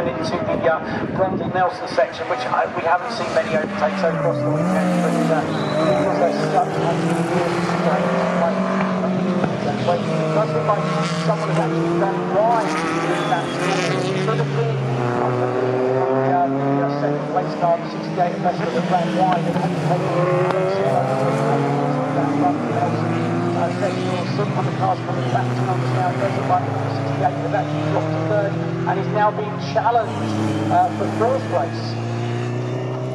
moving into the Brundle-Nelson section, which we haven't seen many overtakes across the weekend, but because there's such a it does look like someone has actually done wide in that should have been the second place car, the 68 Leicester that ran wide and hadn't taken that Brundle-Nelson section. Some of the cars coming back to numbers now. It does look like the 68 has actually dropped to third and is now being challenged for fourth place.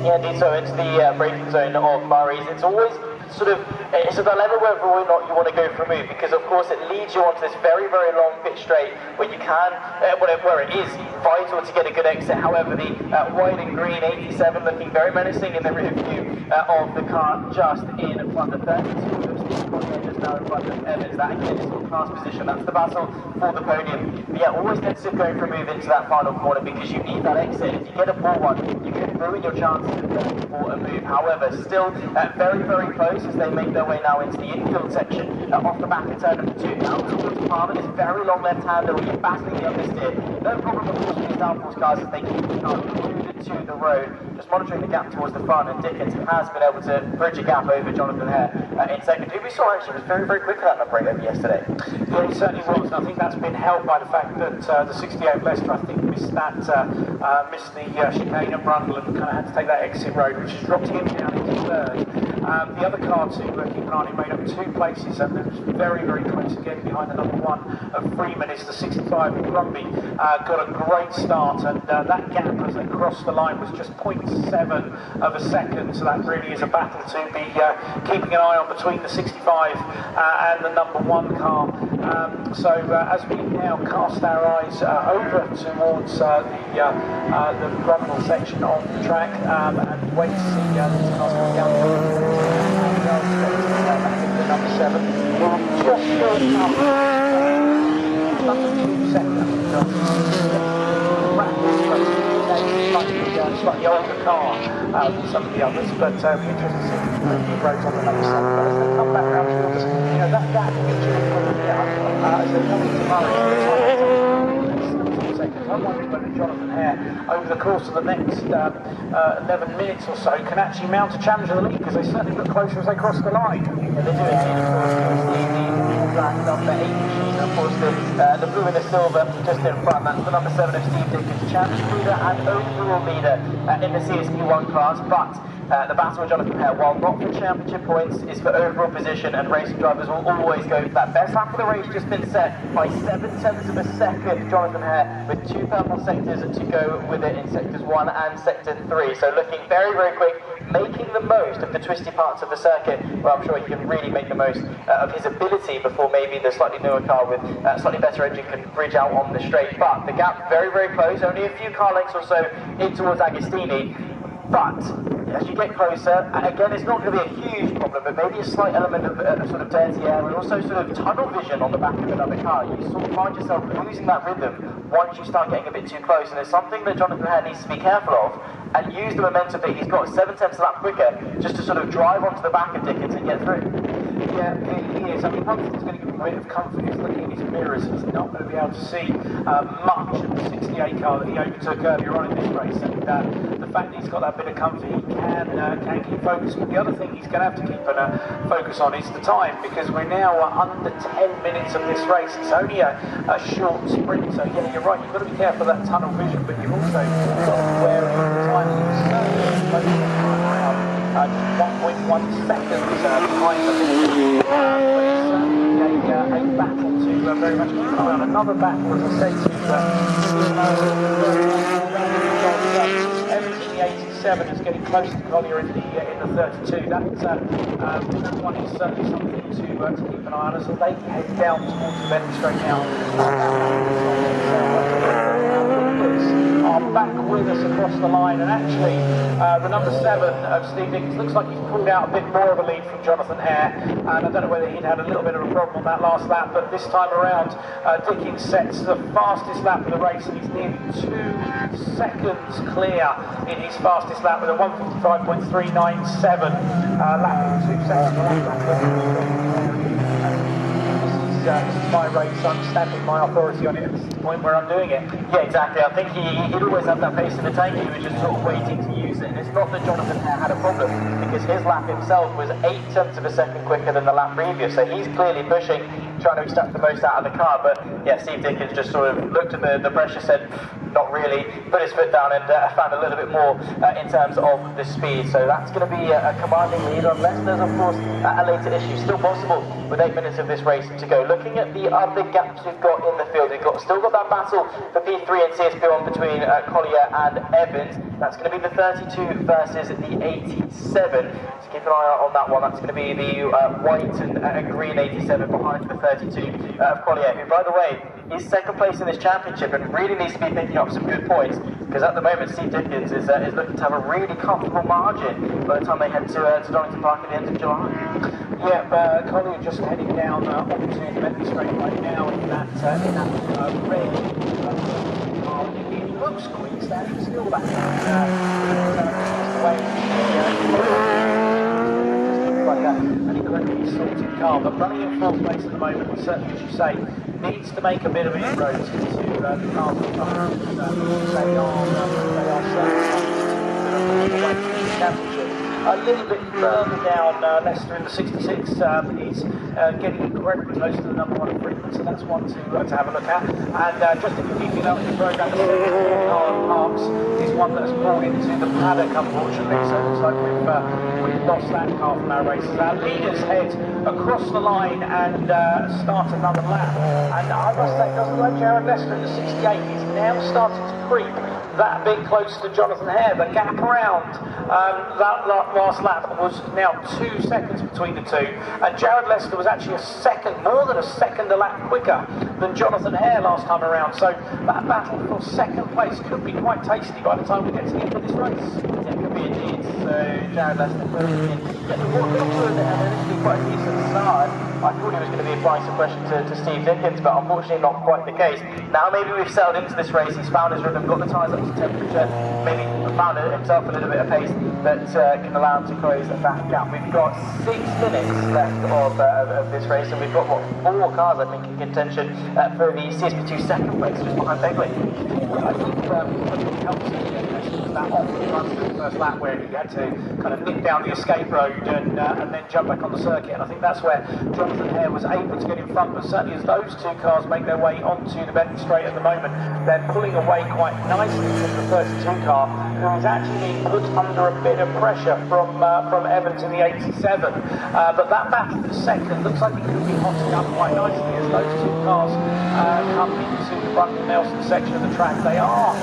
Yeah, indeed, so it's the braking zone of Murray's. It's always sort of, it's a dilemma whether or not you want to go for a move, because of course it leads you onto this very, very long pit straight where you can, where it is vital to get a good exit. However, the white and green 87 looking very menacing in the rear view of the car just in front of 32. Just now in front of Evans. That again is for class position. That's the battle for the podium. But yeah, always consider going for a move into that final corner because you need that exit. If you get a poor one, you can ruin your chances of going for a move. However, still very, very close as they make their way now into the infield section off the back of turn number 2. Now towards Palmer, this very long left-hander where you're battling the understeer. No problem of course with these downforce cars as they keep the car rooted to the road, just monitoring the gap towards the front, and Dickens has been able to bridge a gap over Jonathan Hare in second, who we saw actually was very, very quick at that number 8 over yesterday. Yeah, he certainly was, and I think that's been helped by the fact that the 68 Leicester, I think, missed the chicane at Brundle and kind of had to take that exit road, which has dropped him down into third. The other car to keep an eye on, made up 2 places, and it was very, very close again behind the number 1 of Freeman. It's the 65 of Grumby. Got a great start, and that gap as they crossed the line was just 0.7 of a second, so that really is a battle to be keeping an eye on between the 65 and the number 1 car. So as we now cast our eyes over towards the Brundle section of the track and wait to see these cars coming down the number 7. Just short enough. Number 2 second. Slightly older car than some of the others, but it'll be interesting to see the roads on the number 7. But as they come back around towards us, you know, that picture as they come into Murray, I wonder whether Jonathan Hare, over the course of the next 11 minutes or so, can actually mount a challenge of the lead, because they certainly look closer as they cross the line. Yeah, they do indeed, of course. The black number 8 machine, of course, the blue and the silver just in front. That's the number 7 of Steve Dickens, championship leader and overall leader in the CSP1 class. But the battle with Jonathan Hare, while not for championship points, is for overall position, and racing drivers will always go for that. Best lap of the race just been set by 7/10 of a second. Jonathan Hare with 2 purple sectors to go with it in sectors 1 and sector 3. So looking very, very quick, making the most of the twisty parts of the circuit, where I'm sure he can really make the most of his ability before maybe the slightly newer car with slightly better engine can bridge out on the straight. But the gap very, very close, only a few car lengths or so in towards Agostini. But as you get closer, again, it's not going to be a huge problem, but maybe a slight element of sort of dirty air and also sort of tunnel vision on the back of another car. You sort of find yourself losing that rhythm once you start getting a bit too close, and it's something that Jonathan Hare needs to be careful of and use the momentum that he's got 7/10 of that quicker just to sort of drive onto the back of Dickens and get through. Yeah, he is. I mean, one thing that's going to give him a bit of comfort is looking in his mirrors. He's not going to be able to see much of the 68 car that he overtook earlier on in this race, and the fact that he's got that bit of comfort, he can keep focused. But the other thing he's going to have to keep focus on is the time, because we're now under 10 minutes of this race. It's only a short sprint, so yeah, you're right, you've got to be careful of that tunnel vision, but you've also got to be wary of the time. He's certainly around 1.1 seconds behind the finish. But it's certainly a battle to very much keep an eye on. Another battle, as I say, to Evans in the 87 is getting close to Collier in the 32. That one is certainly something to keep an eye on as they head down towards the Bentley straight now. Are back with us across the line, and actually the number 7 of Steve Dickens looks like he's pulled out a bit more of a lead from Jonathan Hare, and I don't know whether he'd had a little bit of a problem on that last lap, but this time around Dickens sets the fastest lap of the race, and he's nearly 2 seconds clear in his fastest lap with a 1:55.397 lap in 2 seconds. is my race. I'm stamping my authority on it at the point where I'm doing it. Yeah, exactly. I think he'd always have that pace in the tank. He was just sort of waiting to use it. And it's not that Jonathan Hare had a problem, because his lap himself was 0.8 of a second quicker than the lap previous. So he's clearly pushing, trying to extract the most out of the car. But yeah, Steve Dickens just sort of looked at the pressure, said not really, put his foot down and found a little bit more in terms of the speed. So that's going to be a commanding lead, unless there's of course a later issue. Still possible with 8 minutes of this race to go. Looking at the other gaps we've got in the field, we've still got that battle for P3 and CSP1 between Collier and Evans. That's going to be the 32 versus the 87. So keep an eye out on that one. That's going to be the white and green 87 behind the 32 of Collier, who, by the way, is second place in this championship and really needs to be picking up some good points, because at the moment Steve Dickens is looking to have a really comfortable margin by the time they head to Donington Park at the end of July. Yeah, Collier just heading down onto the Bentley straight right now in that red. It looks quick, standing still that like an incredibly sorted car, but running in fourth place at the moment, certainly, as you say, needs to make a bit of inroads into the car. They are certainly away from the championship. A little bit further down, Leicester in the 66 is getting incredibly close to the number one improvement, so that's one to have a look at. And just if you're keeping up with the programme, the Parks is one that's brought into the paddock, unfortunately, so it looks like we've lost that car from our races. Our leaders head across the line and start another lap. And I must say, it doesn't look like Jared Leicester in the 68 is now starting to creep that bit close to Jonathan Hare. The gap around that last lap was now 2 seconds between the two, and Jared Leicester was actually more than a second a lap quicker than Jonathan Hare last time around. So that battle for second place could be quite tasty by the time we get to the end of this race. Yeah, it could be indeed. So Jared Leicester closing in. Yeah, it was initially quite a decent start. I thought he was going to be applying some pressure to Steve Dickens, but unfortunately not quite the case. Now maybe we've settled into this race, he's found his rhythm, got the tyres up to temperature, maybe found himself a little bit of pace that can allow him to close that gap. We've got 6 minutes left of this race, and we've got, 4 cars, I think, in contention for the CSP2 second place, just behind Begley. I think it helps that off the run to the first lap where he had to kind of nip down the escape road and then jump back on the circuit, and I think that's where Jonathan Hare was able to get in front. But certainly as those two cars make their way onto the Bentley straight at the moment, they're pulling away quite nicely from the 32 car, who is actually being put under a bit of pressure from Evans in the 87. But that battle for second looks like it could be hotting up quite nicely as those two cars come into the Brunton Nelson section of the track. They are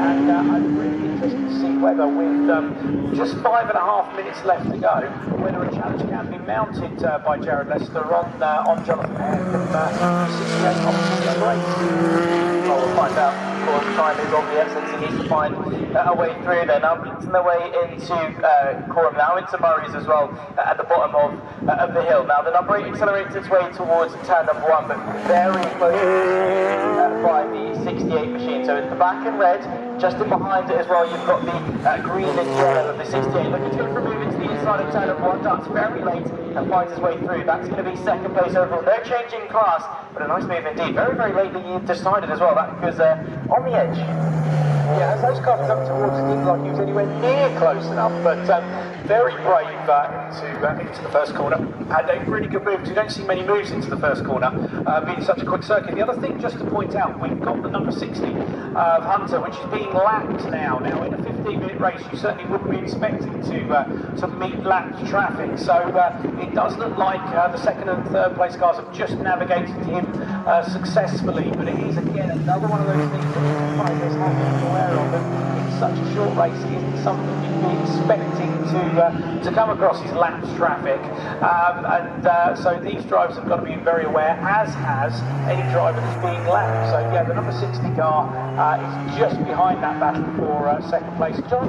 and I'm really interested to see whether, with just 5.5 minutes left to go, whether a challenge can be mounted by Jared Leicester on Jonathan Hare from 68 on this race. Well, we'll find out. Of course, time is of the essence. He needs to find a way through there. Now, blitzing their way into Coram, now into Murray's as well, at the bottom of the hill. Now, the number 8 accelerates its way towards turn number 1, but very close by the 68 machine. So it's the black and red. Just in behind it as well, you've got the green and yellow of the 68. Looking to go for a move into the inside of turn number 1. Darts very late and finds his way through. That's going to be second place overall. No change in class, but a nice move indeed. Very, very late he decided as well. That was on the edge. Yeah, as those cars come towards it, didn't like he was anywhere near close enough, but very brave into the first corner. And a really good move. You don't see many moves into the first corner, being such a quick circuit. The other thing, just to point out, we've got the number 60 of Hunter, which is being lapped now. Now, in a 15-minute race, you certainly wouldn't be expecting to meet lapped traffic. So it does look like the second and third place cars have just navigated him successfully. But it is, again, another one of those things that drivers have to be aware of. And it's such a short race, it isn't something you'd be expecting to come across his lapped traffic. So these drivers have got to be very aware, as has any driver that's being lapped. So yeah, the number 60 car is just behind that battle for second place. Jonathan